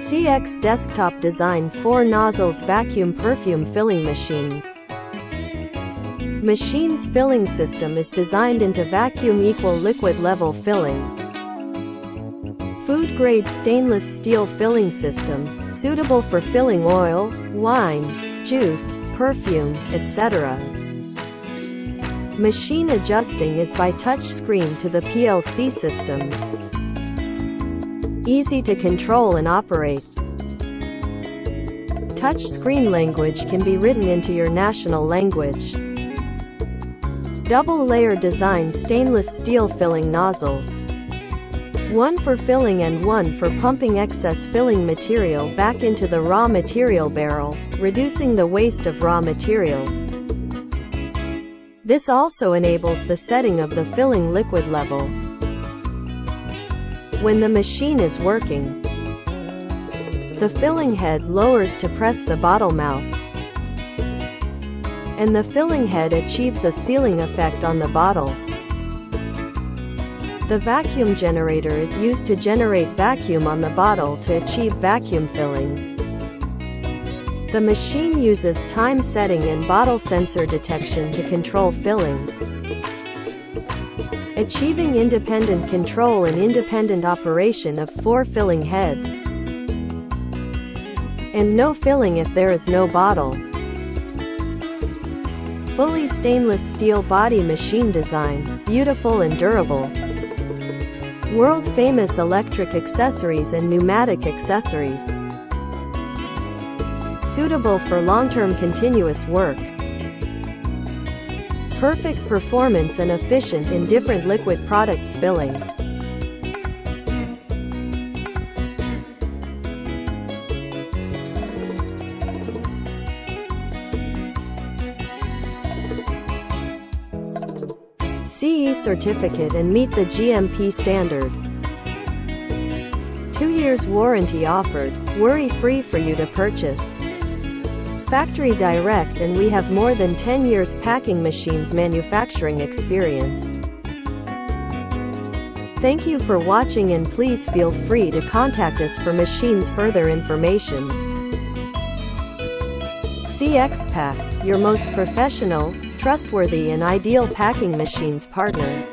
CX Desktop Design 4 Nozzles Vacuum Perfume Filling Machine. Machine's filling system is designed into vacuum equal liquid level filling. Food-grade stainless steel filling system, suitable for filling oil, wine, juice, perfume, etc. Machine adjusting is by touch screen to the PLC system. Easy to control and operate. Touch screen language can be written into your national language. Double layer design stainless steel filling nozzles. One for filling and one for pumping excess filling material back into the raw material barrel, reducing the waste of raw materials. This also enables the setting of the filling liquid level. When the machine is working, the filling head lowers to press the bottle mouth, and the filling head achieves a sealing effect on the bottle. The vacuum generator is used to generate vacuum on the bottle to achieve vacuum filling. The machine uses time setting and bottle sensor detection to control filling, achieving independent control and independent operation of 4 filling heads, and no filling if there is no bottle. Fully stainless steel body machine design, beautiful and durable. World-famous electric accessories and pneumatic accessories. Suitable for long-term continuous work. Perfect performance and efficient in different liquid products filling. CE certificate and meet the GMP standard. 2 years warranty offered, worry-free for you to purchase. Factory direct, and we have more than 10 years packing machines manufacturing experience. Thank you for watching, and please feel free to contact us for machines further information. CX Pack, your most professional, trustworthy and ideal packing machines partner.